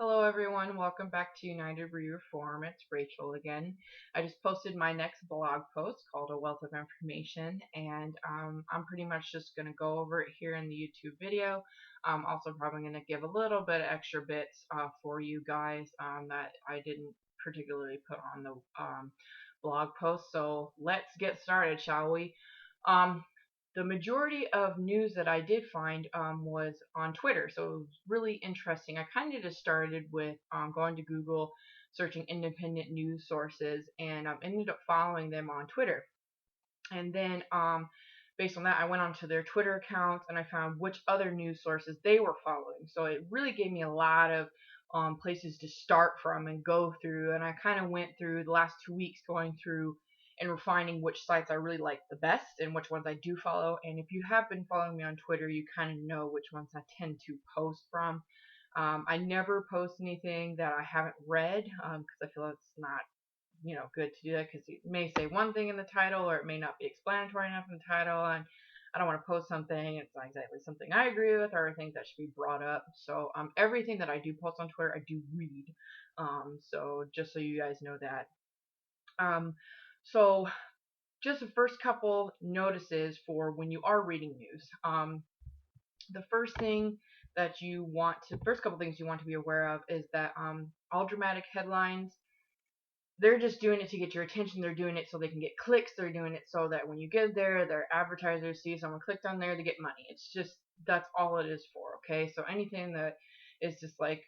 Hello, everyone. Welcome back to United We Reform. It's Rachel again. I just posted my next blog post called A Wealth of Information, and I'm pretty much just going to go over it here in the YouTube video. I'm also probably going to give a little bit of extra bits for you guys that I didn't particularly put on the blog post. So let's get started, shall we? The majority of news that I did find was on Twitter, so it was really interesting. I kind of just started with going to Google, searching independent news sources, and ended up following them on Twitter. And then based on that, I went onto their Twitter accounts and I found which other news sources they were following. So it really gave me a lot of places to start from and go through. And I kind of went through the last 2 weeks going through and refining which sites I really like the best and which ones I do follow. And if you have been following me on Twitter, you kind of know which ones I tend to post from. I never post anything that I haven't read because I feel it's not good to do that because it may say one thing in the title or it may not be explanatory enough in the title, and I don't want to post something it's not exactly something I agree with or I think that should be brought up. So everything that I do post on Twitter I do read. So just so you guys know that. So just the first couple notices for when you are reading news. The first couple things you want to be aware of is that all dramatic headlines, they're just doing it to get your attention. They're doing it so they can get clicks. They're doing it so that when you get there, their advertisers see someone clicked on there to get money. It's just, that's all it is for, okay? So anything that is just like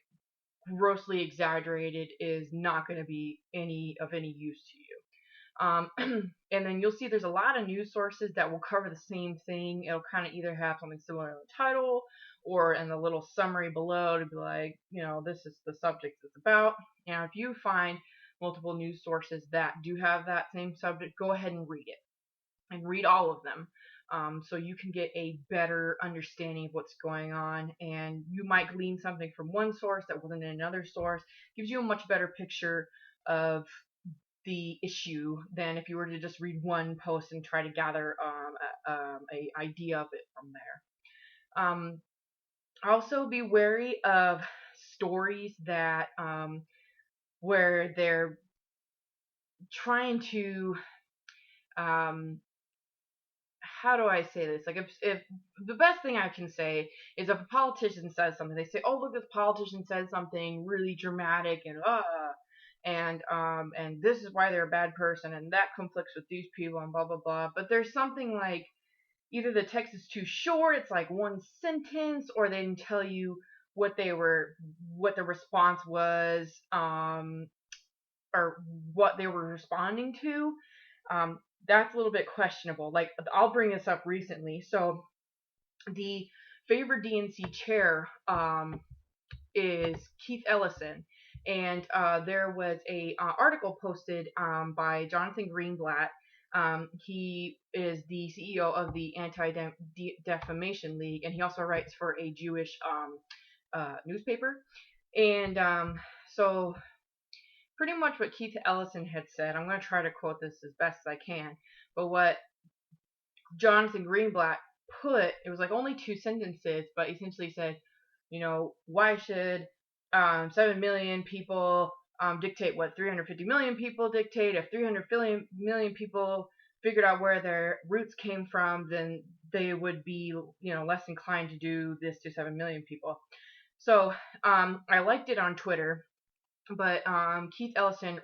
grossly exaggerated is not going to be any use to you. And then you'll see there's a lot of news sources that will cover the same thing. It'll kind of either have something similar in the title or in the little summary below to be like, this is the subject it's about. Now, if you find multiple news sources that do have that same subject, go ahead and read it and read all of them. So you can get a better understanding of what's going on, and you might glean something from one source that wasn't in another source. Gives you a much better picture of the issue than if you were to just read one post and try to gather a idea of it from there. Also be wary of stories that where they're trying to how do I say this? Like if the best thing I can say is if a politician says something, they say, "Oh, look, this politician said something really dramatic and this is why they're a bad person and that conflicts with these people and blah blah blah." But there's something like either the text is too short, it's like one sentence, or they didn't tell you what the response was, or what they were responding to. That's a little bit questionable. Like, I'll bring this up recently. So the favored DNC chair is Keith Ellison, and there was a article posted by Jonathan Greenblatt. He is the CEO of the Anti-Defamation League, and he also writes for a Jewish newspaper. And so pretty much what Keith Ellison had said, I'm going to try to quote this as best as I can, but what Jonathan Greenblatt put, it was like only 2 sentences, but essentially said, why should 7 million people dictate what 350 million people dictate? If 350 million people figured out where their roots came from, then they would be, less inclined to do this to 7 million people. So I liked it on Twitter. But Keith Ellison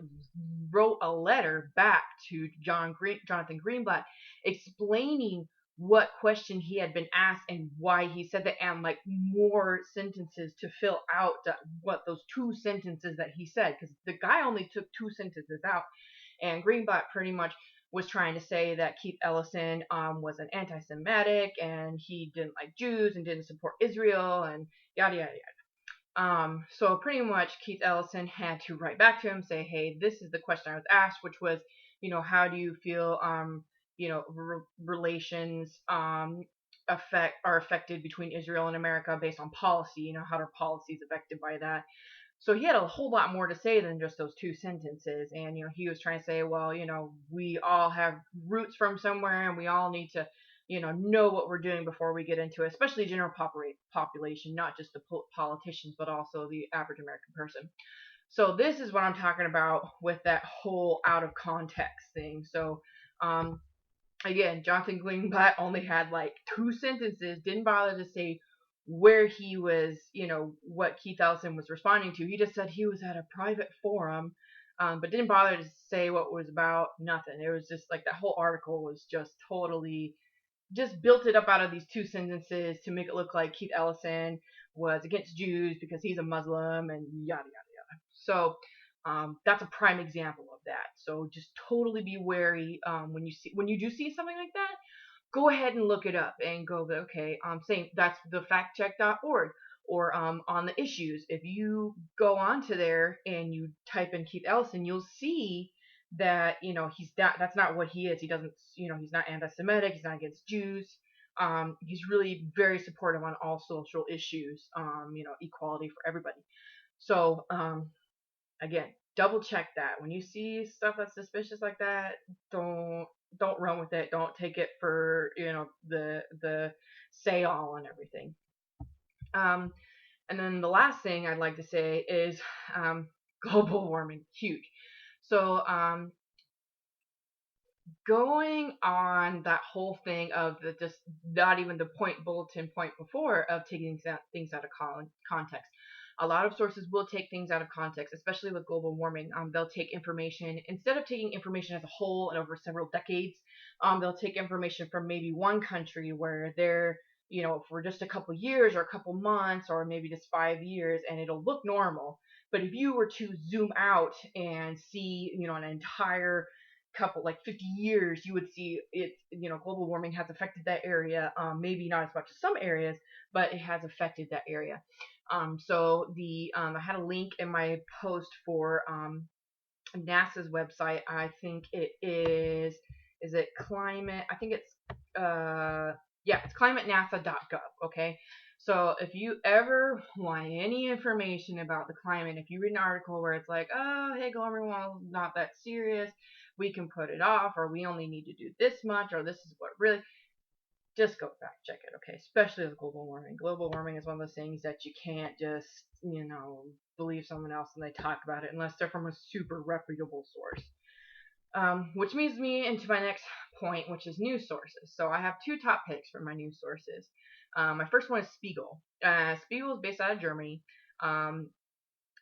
wrote a letter back to Jonathan Greenblatt explaining what question he had been asked and why he said that, and like more sentences to fill out what those 2 sentences that he said, because the guy only took 2 sentences out, and Greenblatt pretty much was trying to say that Keith Ellison was an anti-Semitic and he didn't like Jews and didn't support Israel and yada yada yada. So pretty much Keith Ellison had to write back to him, say, hey, this is the question I was asked, which was, how do you feel, relations are affected between Israel and America based on policy, how are policies affected by that? So he had a whole lot more to say than just those 2 sentences. And, he was trying to say, well, we all have roots from somewhere and we all need to know what we're doing before we get into it, especially general population, not just the politicians, but also the average American person. So this is what I'm talking about with that whole out of context thing. So um, again, Jonathan Greenblatt only had like 2 sentences, didn't bother to say where he was, what Keith Ellison was responding to. He just said he was at a private forum, but didn't bother to say what it was about, nothing. It was just like that whole article was just totally, just built it up out of these 2 sentences to make it look like Keith Ellison was against Jews because he's a Muslim and yada, yada, yada. So that's a prime example of that. So just totally be wary when you do see something like that. Go ahead and look it up and go, okay, saying that's the factcheck.org or on the issues. If you go onto there and you type in Keith Ellison, you'll see that that's not what he is. He doesn't, he's not anti-Semitic. He's not against Jews. He's really very supportive on all social issues. Equality for everybody. So again, double check that. When you see stuff that's suspicious like that, don't run with it. Don't take it for the say all and everything. And then the last thing I'd like to say is global warming, huge. So going on that whole thing of the just not even the bulletin point before of taking things out of context. A lot of sources will take things out of context, especially with global warming. They'll take information, instead of taking information as a whole and over several decades, they'll take information from maybe one country where they're, for just a couple years or a couple months or maybe just 5 years, and it'll look normal. But if you were to zoom out and see, an entire couple, like 50 years, you would see it, global warming has affected that area. Maybe not as much as some areas, but it has affected that area. So I had a link in my post for NASA's website. I think it is it climate? I think it's it's climatenasa.gov. Okay. So if you ever want any information about the climate, if you read an article where it's like, oh, hey, global warming, not that serious, we can put it off, or we only need to do this much, or this is what really, just go fact check it, okay? Especially with global warming. Global warming is one of those things that you can't just, believe someone else and they talk about it unless they're from a super reputable source. Which leads me into my next point, which is news sources. So I have 2 top picks for my news sources. My first one is Spiegel. Spiegel is based out of Germany.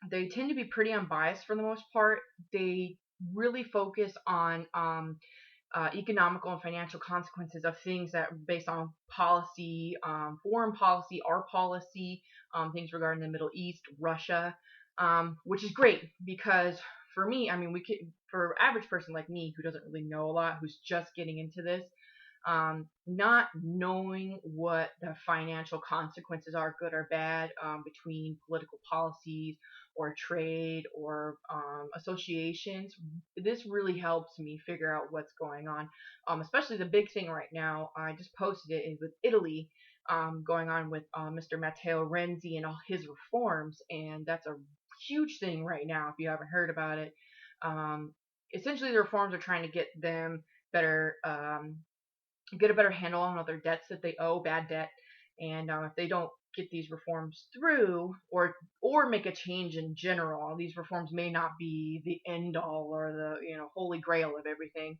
They tend to be pretty unbiased for the most part. They really focus on economical and financial consequences of things that are based on policy, foreign policy, our policy, things regarding the Middle East, Russia, which is great because for me, for an average person like me who doesn't really know a lot, who's just getting into this, not knowing what the financial consequences are, good or bad, between political policies or trade or associations, this really helps me figure out what's going on. Especially the big thing right now, I just posted it, is with Italy, going on with Mr. Matteo Renzi and all his reforms, and that's a huge thing right now if you haven't heard about it. Essentially, the reforms are trying to get them better, get a better handle on all their debts that they owe, bad debt, and if they don't get these reforms through, or make a change in general, these reforms may not be the end all or the holy grail of everything.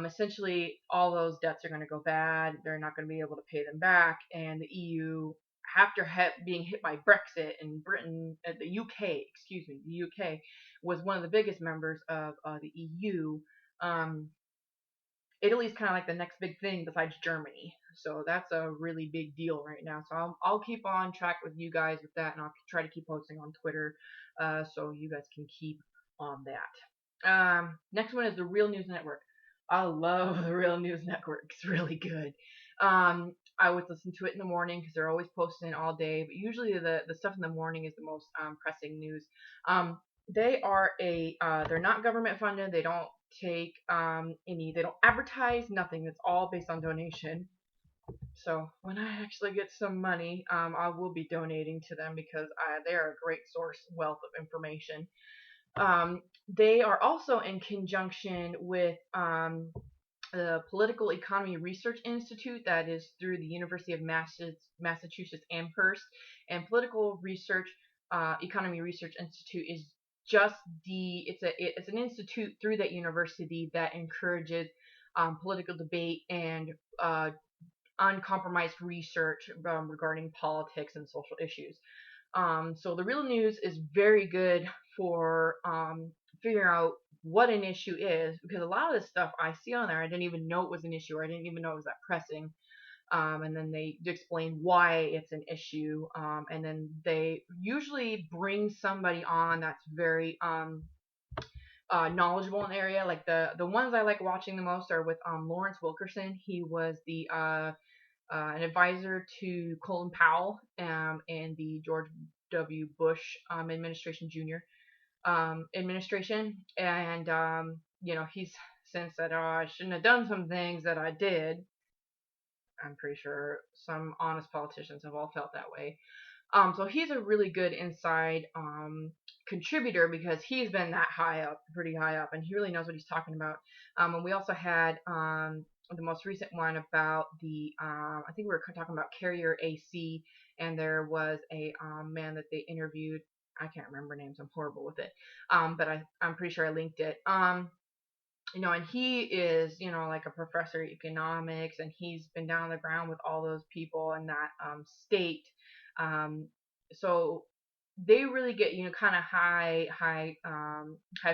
Essentially, all those debts are going to go bad. They're not going to be able to pay them back, and the EU, after being hit by Brexit, and Britain, the UK, the UK was one of the biggest members of the EU. Italy's kind of like the next big thing besides Germany. So that's a really big deal right now. So I'll keep on track with you guys with that, and I'll try to keep posting on Twitter, so you guys can keep on that. Next one is the Real News Network. I love the Real News Network. It's really good. I always listen to it in the morning because they're always posting all day, but usually the stuff in the morning is the most pressing news. They're not government funded. They don't take they don't advertise, nothing. It's all based on donation. So when I actually get some money, I will be donating to them because they are a great wealth of information. They are also in conjunction with the Political Economy Research Institute, that is through the University of Massachusetts Amherst, and Political Research Economy Research Institute is just it's an institute through that university that encourages political debate and uncompromised research regarding politics and social issues. So the real news is very good for figuring out what an issue is, because a lot of the stuff I see on there, I didn't even know it was an issue, or I didn't even know it was that pressing. And then they explain why it's an issue, and then they usually bring somebody on that's very knowledgeable in the area. Like the ones I like watching the most are with Lawrence Wilkerson. He was the an advisor to Colin Powell in the George W. Bush administration, Jr. Administration, and he's since said, "Oh, I shouldn't have done some things that I did." I'm pretty sure some honest politicians have all felt that way. So he's a really good inside contributor, because he's been that high up, pretty high up, and he really knows what he's talking about. And we also had the most recent one about the, I think we were talking about carrier AC, and there was a man that they interviewed. I can't remember names. I'm horrible with it. But I'm pretty sure I linked it. And he is, like a professor of economics, and he's been down on the ground with all those people in that state. Um, so they really get, kind of high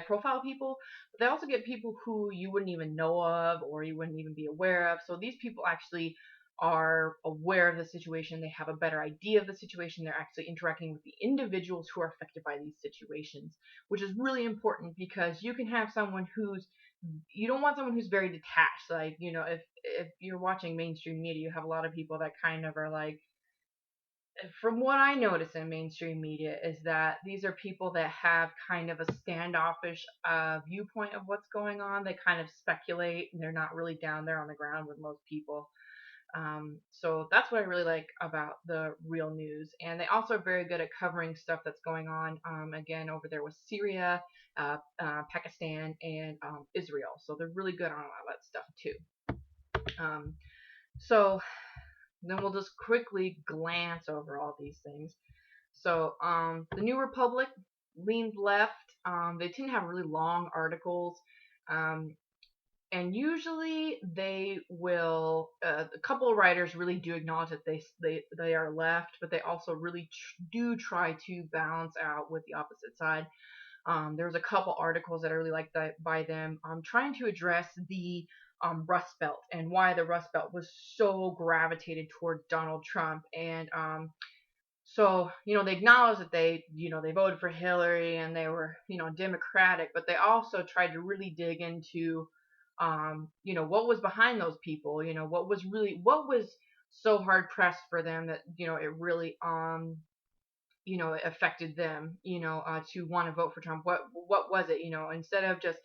profile people, but they also get people who you wouldn't even know of, or you wouldn't even be aware of. So these people actually are aware of the situation. They have a better idea of the situation. They're actually interacting with the individuals who are affected by these situations, which is really important, because you can have someone you don't want someone who's very detached. Like, if you're watching mainstream media, you have a lot of people that kind of are like, from what I notice in mainstream media, is that these are people that have kind of a standoffish viewpoint of what's going on. They kind of speculate, and they're not really down there on the ground with most people. So that's what I really like about the real news. And they also are very good at covering stuff that's going on, again, over there with Syria, Pakistan, and Israel. So they're really good on a lot of that stuff too. So then we'll just quickly glance over all these things. So the New Republic leaned left. They tend to have really long articles. Um, and usually they will, a couple of writers really do acknowledge that they are left, but they also really do try to balance out with the opposite side. There's a couple articles that I really liked by them, trying to address the Rust Belt, and why the Rust Belt was so gravitated towards Donald Trump. And so, they acknowledge that they voted for Hillary, and they were, Democratic, but they also tried to really dig into, what was behind those people, what was so hard pressed for them that, it really, it affected them, to want to vote for Trump. What was it, instead of just,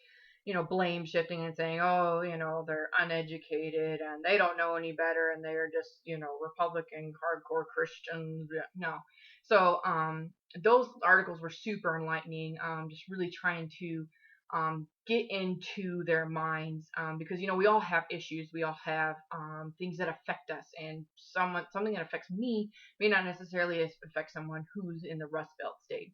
blame shifting and saying, oh, they're uneducated and they don't know any better and they're just, Republican hardcore Christians. No. So those articles were super enlightening, just really trying to get into their minds, because we all have issues, we all have things that affect us, and something that affects me may not necessarily affect someone who's in the Rust Belt state.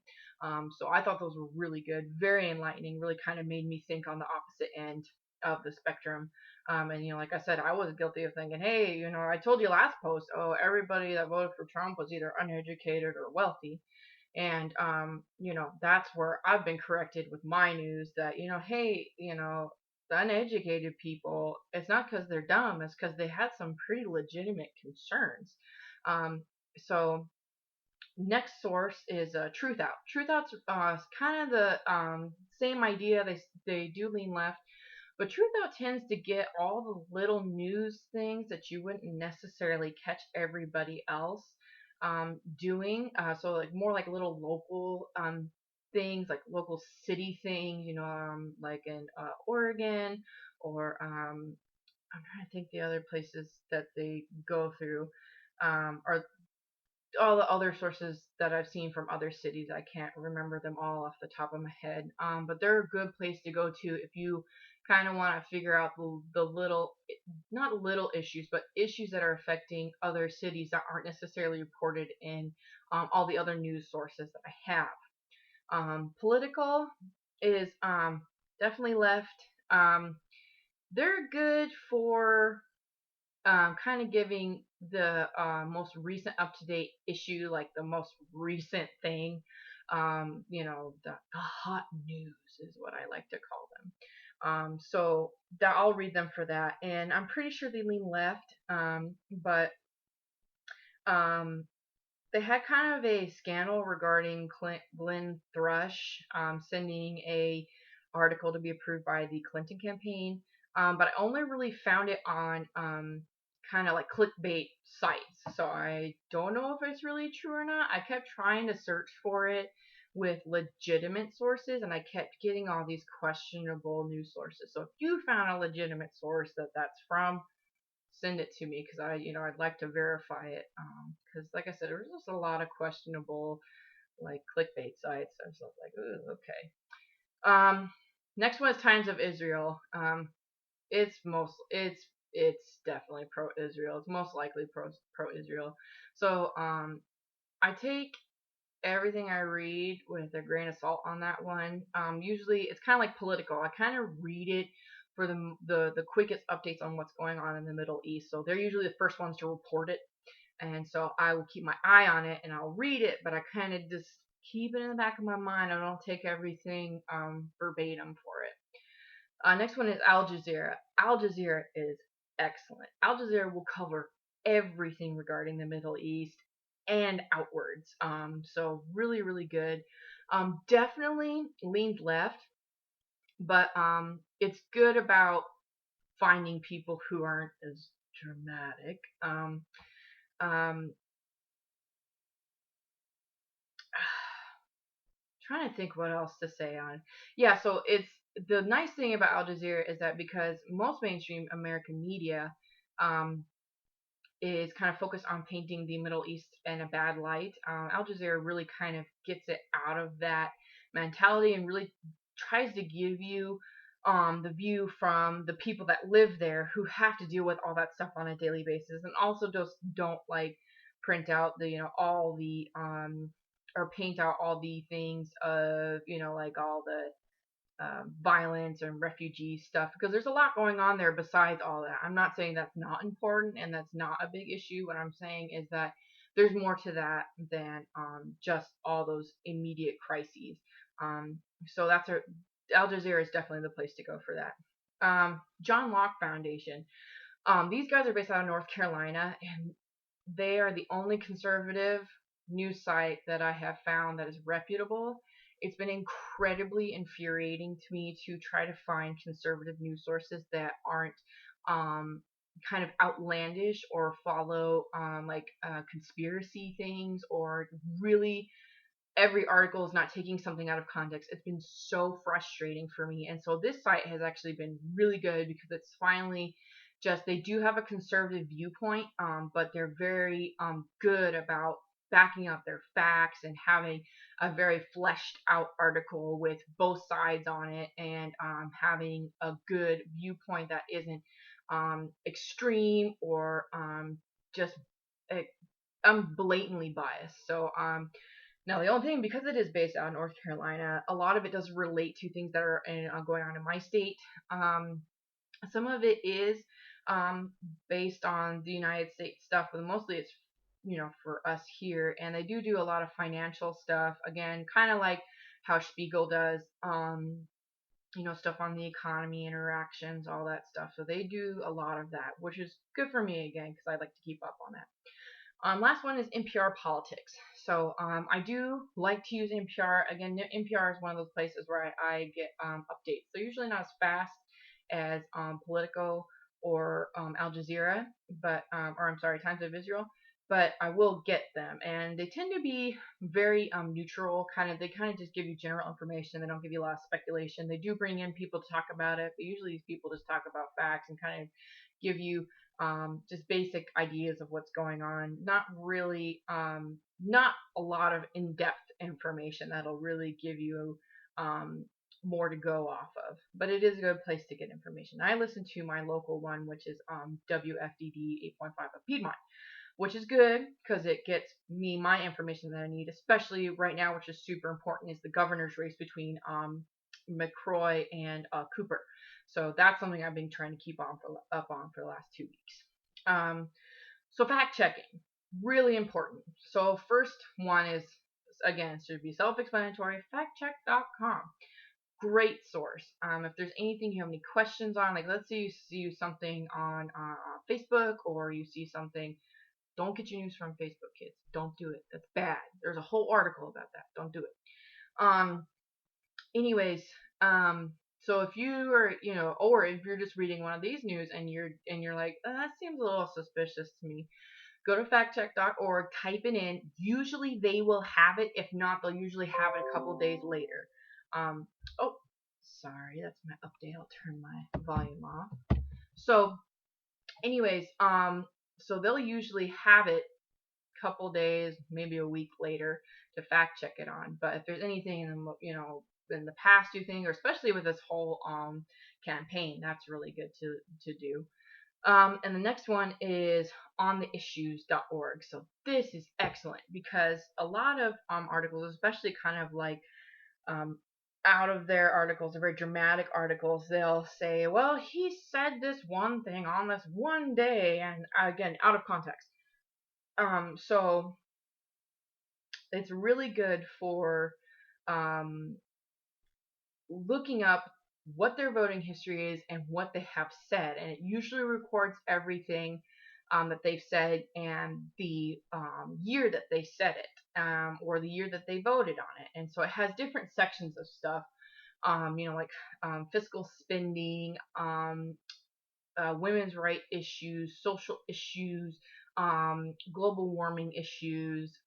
So I thought those were really good, very enlightening, really kind of made me think on the opposite end of the spectrum. And like I said, I was guilty of thinking, hey, I told you last post, oh, everybody that voted for Trump was either uneducated or wealthy. And that's where I've been corrected with my news, that hey, the uneducated people, it's not because they're dumb, it's because they had some pretty legitimate concerns. So next source is Truth Out. Truth Out's kind of the same idea. They do lean left, but Truth Out tends to get all the little news things that you wouldn't necessarily catch everybody else doing. So like more like little local things, like local city things, like in Oregon, or I'm trying to think the other places that they go through, are all the other sources that I've seen from other cities. I can't remember them all off the top of my head. But they're a good place to go to if you kind of want to figure out the little, not little issues, but issues that are affecting other cities that aren't necessarily reported in all the other news sources that I have. Political is definitely left. Um, they're good for kind of giving the most recent up to date issue, like the most recent thing. The hot news is what I like to call them. So that I'll read them for that, and I'm pretty sure they lean left. But um, they had kind of a scandal regarding Glenn Thrush sending a article to be approved by the Clinton campaign. But I only really found it on kind of like clickbait sites. So I don't know if it's really true or not. I kept trying to search for it with legitimate sources, and I kept getting all these questionable news sources. So if you found a legitimate source that's from, send it to me, because I'd like to verify it. Because like I said, there's just a lot of questionable like clickbait sites. I was like, ooh, okay. Next one is Times of Israel. It's definitely pro-Israel. It's most likely pro-Israel. So I take everything I read with a grain of salt on that one. Usually it's kind of like Politico. I kind of read it for the quickest updates on what's going on in the Middle East. So they're usually the first ones to report it, and so I will keep my eye on it and I'll read it, but I kind of just keep it in the back of my mind. I don't take everything verbatim for it. Next one is Al Jazeera. Al Jazeera is excellent. Al Jazeera will cover everything regarding the Middle East and outwards. So really, really good. Definitely leans left, but it's good about finding people who aren't as dramatic. Um, Trying to think what else to say on. Yeah, so it's the nice thing about Al Jazeera is that because most mainstream American media um, is kind of focused on painting the Middle East in a bad light, Al Jazeera really kind of gets it out of that mentality and really tries to give you the view from the people that live there who have to deal with all that stuff on a daily basis, and also just don't like print out the all the or paint out all the things of like all the violence and refugee stuff, because there's a lot going on there besides all that. I'm not saying that's not important and that's not a big issue. What I'm saying is that there's more to that than just all those immediate crises. So Al Jazeera is definitely the place to go for that. John Locke Foundation. These guys are based out of North Carolina, and they are the only conservative news site that I have found that is reputable. It's been incredibly infuriating to me to try to find conservative news sources that aren't kind of outlandish or follow conspiracy things, or really every article is not taking something out of context. It's been so frustrating for me. And so this site has actually been really good because it's finally just, they do have a conservative viewpoint, but they're very good about backing up their facts and having a very fleshed out article with both sides on it, and having a good viewpoint that isn't extreme or just blatantly biased. So now, the only thing, because it is based out of North Carolina, a lot of it does relate to things that are going on in my state. Some of it is based on the United States stuff, but mostly it's for us here. And they do a lot of financial stuff. Again, kind of like how Spiegel does. Stuff on the economy, interactions, all that stuff. So they do a lot of that, which is good for me again because I like to keep up on that. Last one is NPR Politics. So I do like to use NPR. Again, NPR is one of those places where I get updates. They're usually not as fast as Politico or Al Jazeera, or I'm sorry, Times of Israel, but I will get them, and they tend to be very neutral. They kind of just give you general information. They don't give you a lot of speculation. They do bring in people to talk about it, but usually these people just talk about facts and kind of give you just basic ideas of what's going on. Not really not a lot of in-depth information that'll really give you um, more to go off of. But it is a good place to get information. I listen to my local one, which is WFDD 8.5 of Piedmont, which is good because it gets me my information that I need, especially right now, which is super important, is the governor's race between McCrory and Cooper. So that's something I've been trying to keep up on for the last 2 weeks. So fact checking, really important. So first one is, again, should be self-explanatory, factcheck.com. Great source. If there's anything you have any questions on, like let's say you see something on Facebook or you see something, don't get your news from Facebook, kids. Don't do it. That's bad. There's a whole article about that. Don't do it. Anyways, so if you are, or if you're just reading one of these news and you're like, that seems a little suspicious to me, go to factcheck.org, type it in. Usually they will have it. If not, they'll usually have it a couple days later. Oh, sorry, that's my update. I'll turn my volume off. So, anyways, so they'll usually have it a couple days, maybe a week later to fact check it on. But if there's anything in the past you think, or especially with this whole campaign, that's really good to do. And the next one is ontheissues.org. So this is excellent because a lot of articles, especially kind of like out of their articles, they're very dramatic articles, they'll say, well, he said this one thing on this one day, and again, out of context. So it's really good for looking up what their voting history is and what they have said, and it usually records everything that they've said and the year that they said it, or the year that they voted on it. And so it has different sections of stuff, like fiscal spending, women's right issues, social issues, global warming issues,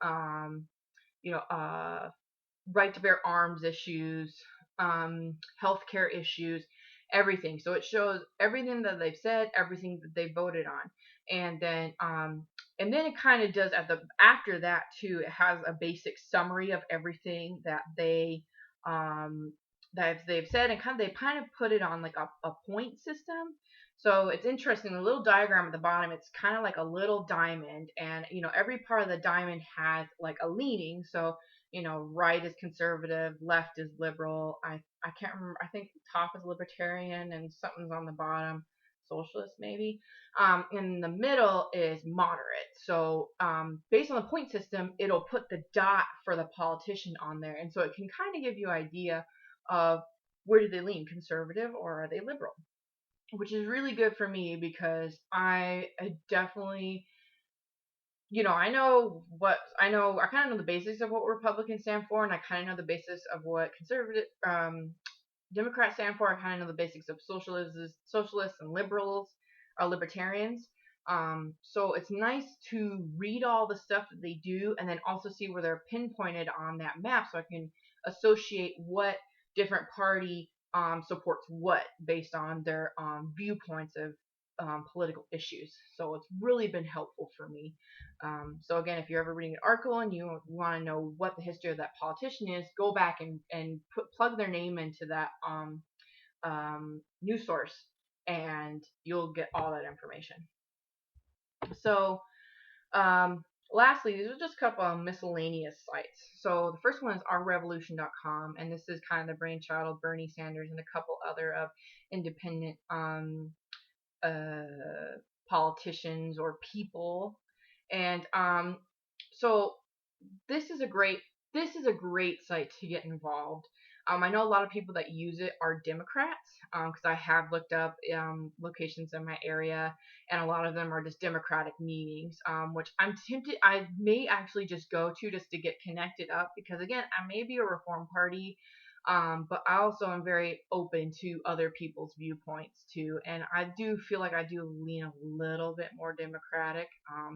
right to bear arms issues, healthcare issues, everything. So it shows everything that they've said, everything that they voted on, and then it kind of does after that too. It has a basic summary of everything that they've said, and they kind of put it on like a point system. So it's interesting. The little diagram at the bottom, it's kind of like a little diamond, and every part of the diamond has like a leaning. So right is conservative, left is liberal. I can't remember. I think top is libertarian, and something's on the bottom, socialist maybe. In the middle is moderate. So based on the point system, it'll put the dot for the politician on there, and so it can kind of give you an idea of where do they lean, conservative or are they liberal, which is really good for me because I definitely, I kind of know the basics of what Republicans stand for, and I kind of know the basics of what conservative Democrats stand for. I kind of know the basics of socialists and libertarians. So it's nice to read all the stuff that they do, and then also see where they're pinpointed on that map, so I can associate what different party supports what based on their viewpoints of political issues. So it's really been helpful for me. So again, if you're ever reading an article and you want to know what the history of that politician is, go back and plug their name into that news source, and you'll get all that information. So lastly, these are just a couple of miscellaneous sites. So the first one is ourrevolution.com, and this is kind of the brainchild of Bernie Sanders and a couple other of independent politicians or people. And so this is a great site to get involved. I know a lot of people that use it are Democrats, because I have looked up locations in my area, and a lot of them are just Democratic meetings, which I'm tempted, I may actually just go to just to get connected up, because again, I may be a Reform Party, but I also am very open to other people's viewpoints too, and I do feel like I do lean a little bit more Democratic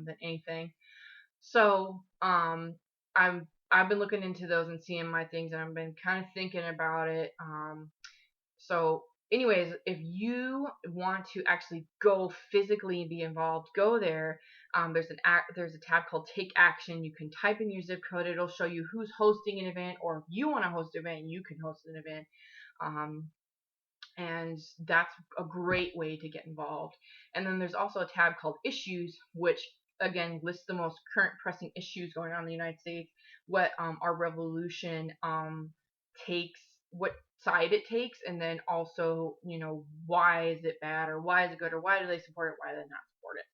than anything. So I've been looking into those and seeing my things, and I've been kind of thinking about it. So anyways, if you want to actually go physically and be involved, go there. There's a tab called Take Action. You can type in your zip code. It'll show you who's hosting an event, or if you want to host an event, you can host an event. And that's a great way to get involved. And then there's also a tab called Issues, which again lists the most current pressing issues going on in the United States, what our revolution takes, what side it takes, and then also, why is it bad, or why is it good, or why do they support it, why do they not support it.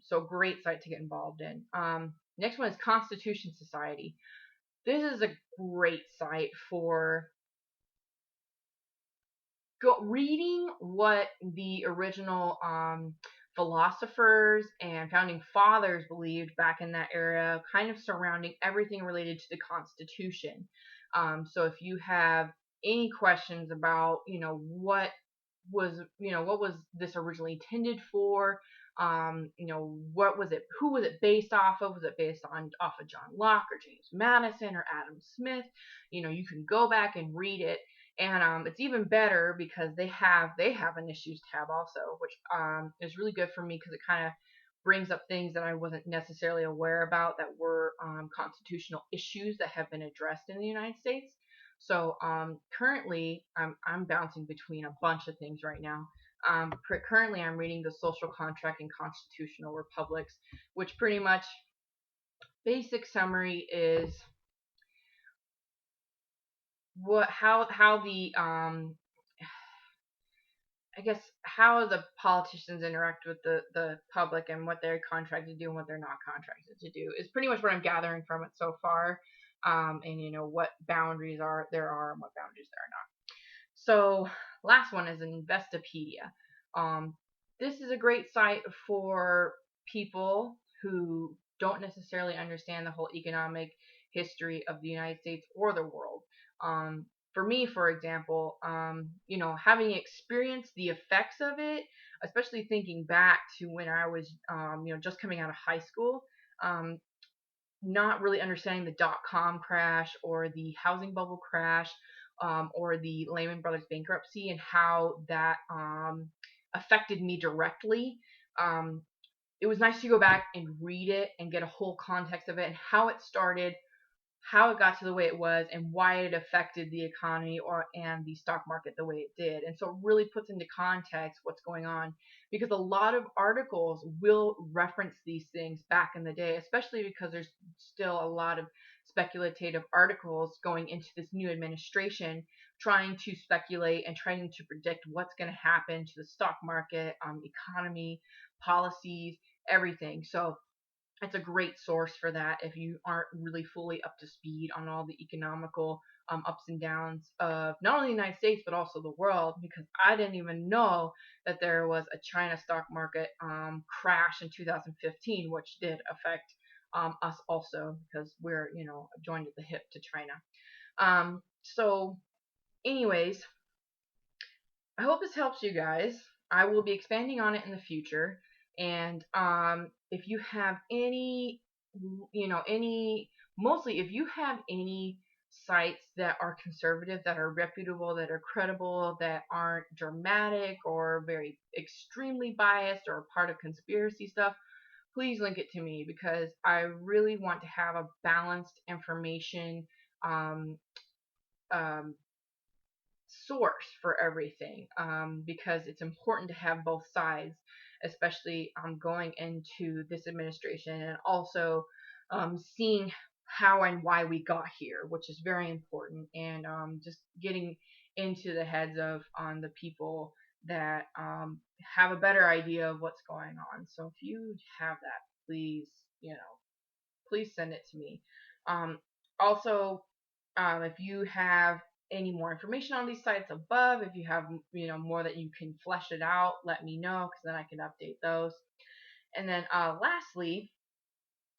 So great site to get involved in. Next one is Constitution Society. This is a great site for reading what the original philosophers and founding fathers believed back in that era, kind of surrounding everything related to the Constitution. So if you have any questions about, what was this originally intended for, what was it, who was it based off of? Was it based off of John Locke or James Madison or Adam Smith? You can go back and read it. And it's even better because they have an issues tab also, which is really good for me because it kind of brings up things that I wasn't necessarily aware about that were constitutional issues that have been addressed in the United States. So currently, I'm bouncing between a bunch of things right now. Currently, I'm reading The Social Contract in Constitutional Republics, which pretty much basic summary is how the I guess how the politicians interact with the public and what they're contracted to do and what they're not contracted to do is pretty much what I'm gathering from it so far. And what boundaries there are and what boundaries there are not. So last one is an Investopedia. This is a great site for people who don't necessarily understand the whole economic history of the United States or the world. For me, for example, having experienced the effects of it, especially thinking back to when I was, just coming out of high school, not really understanding the dot-com crash or the housing bubble crash, or the Lehman Brothers bankruptcy and how that affected me directly. It was nice to go back and read it and get a whole context of it and how it started, how it got to the way it was, and why it affected the economy and the stock market the way it did. And so it really puts into context what's going on, because a lot of articles will reference these things back in the day, especially because there's still a lot of speculative articles going into this new administration, trying to speculate and trying to predict what's going to happen to the stock market, economy, policies, everything. So it's a great source for that if you aren't really fully up to speed on all the economical ups and downs of not only the United States but also the world, because I didn't even know that there was a China stock market crash in 2015, which did affect us also because we're joined at the hip to China. So anyways, I hope this helps you guys. I will be expanding on it in the future. And if you have mostly if you have any sites that are conservative, that are reputable, that are credible, that aren't dramatic or very extremely biased or part of conspiracy stuff, please link it to me, because I really want to have a balanced information um, um, source for everything, because it's important to have both sides, especially going into this administration, and also seeing how and why we got here, which is very important, and just getting into the heads of on the people that have a better idea of what's going on. So if you have that, please, please send it to me. Also, if you have any more information on these sites above, if you have more that you can flesh it out, let me know, because then I can update those. And then lastly,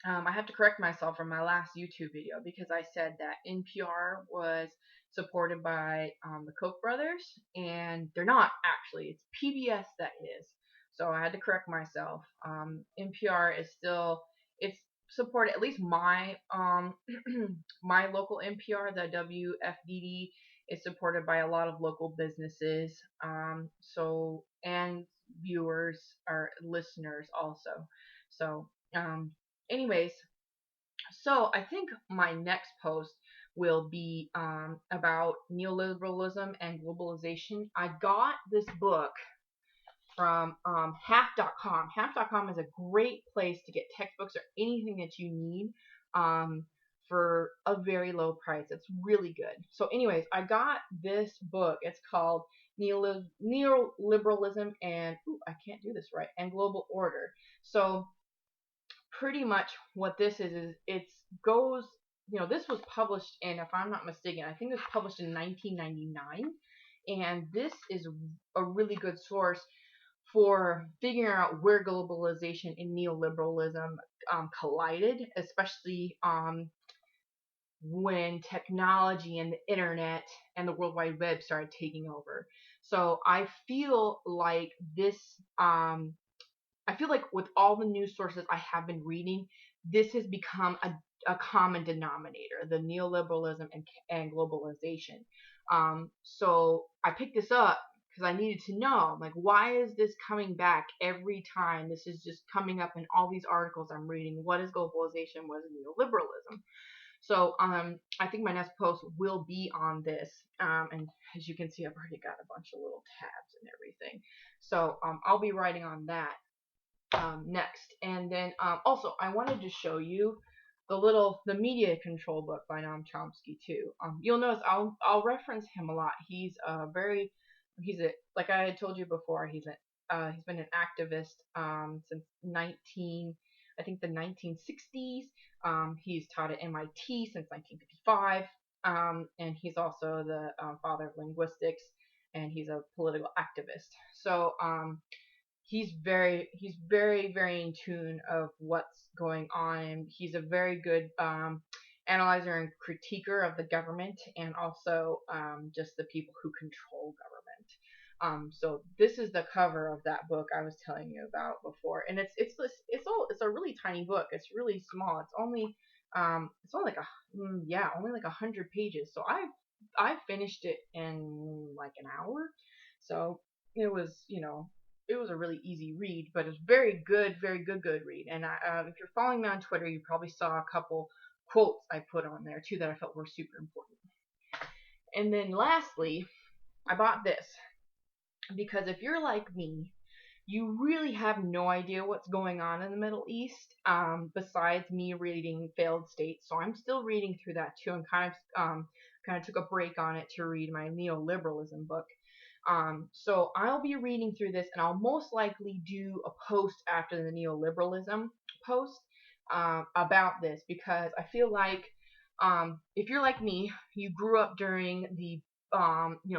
I have to correct myself from my last YouTube video, because I said that NPR was supported by the Koch brothers, and they're not actually. It's PBS that is. So I had to correct myself. NPR is still, it's supported, at least my my local NPR, the WFDD, is supported by a lot of local businesses. And viewers or listeners also. So, anyways, so I think my next post will be about neoliberalism and globalization. I got this book from half.com. Half.com is a great place to get textbooks or anything that you need for a very low price. It's really good. So, anyways, I got this book. It's called Neoliberalism and, ooh, I can't do this right, and Global Order. So, pretty much what this is it's goes, this was published in, if I'm not mistaken, I think it was published in 1999, and this is a really good source for figuring out where globalization and neoliberalism collided, especially when technology and the internet and the World Wide Web started taking over. So I feel like with all the news sources I have been reading, this has become a common denominator, the neoliberalism and globalization. So I picked this up because I needed to know, like, why is this coming back every time? This is just coming up in all these articles I'm reading. What is globalization? What is neoliberalism? So I think my next post will be on this. And as you can see, I've already got a bunch of little tabs and everything. So I'll be writing on that next. And then also I wanted to show you the media control book by Noam Chomsky too. You'll notice I'll reference him a lot. He's a, like I had told you before, he's been an activist since the 1960s. He's taught at MIT since 1955. And he's also the father of linguistics, and he's a political activist. So he's very in tune of what's going on. He's a very good analyzer and critiquer of the government, and also just the people who control government. So this is the cover of that book I was telling you about before, and it's a really tiny book. It's really small. It's only like only like 100 pages. So I finished it in like an hour. So it was, it was a really easy read, but it's very good read. And if you're following me on Twitter, you probably saw a couple quotes I put on there too that I felt were super important. And then lastly, I bought this because if you're like me, you really have no idea what's going on in the Middle East, besides me reading Failed States. So I'm still reading through that too, and kind of took a break on it to read my neoliberalism book. So I'll be reading through this, and I'll most likely do a post after the neoliberalism post about this, because I feel like if you're like me, you grew up during the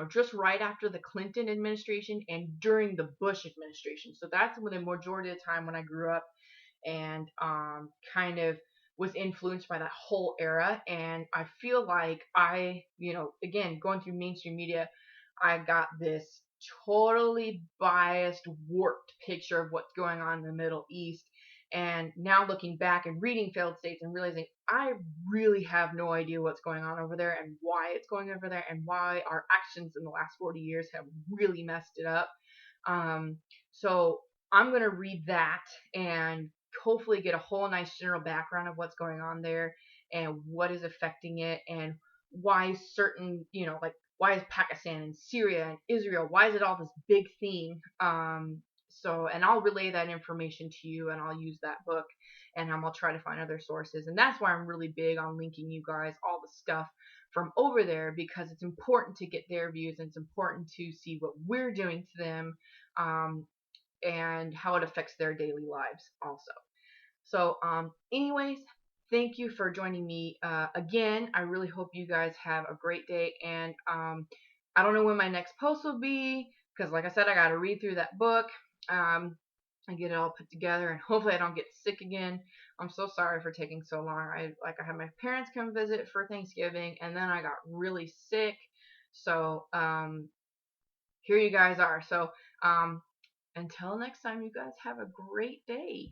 just right after the Clinton administration and during the Bush administration. So that's when the majority of the time when I grew up, and kind of was influenced by that whole era. And I feel like again, going through mainstream media, I got this totally biased, warped picture of what's going on in the Middle East. And now looking back and reading Failed States and realizing I really have no idea what's going on over there and why it's going over there and why our actions in the last 40 years have really messed it up. So I'm going to read that and hopefully get a whole nice general background of what's going on there and what is affecting it, and why certain, like, why is Pakistan and Syria and Israel, why is it all this big theme? And I'll relay that information to you, and I'll use that book, and I'll try to find other sources. And that's why I'm really big on linking you guys all the stuff from over there, because it's important to get their views, and it's important to see what we're doing to them, and how it affects their daily lives also. So anyways, thank you for joining me again. I really hope you guys have a great day, and I don't know when my next post will be, because like I said, I got to read through that book and get it all put together, and hopefully I don't get sick again. I'm so sorry for taking so long. I had my parents come visit for Thanksgiving, and then I got really sick. So here you guys are. So until next time, you guys have a great day.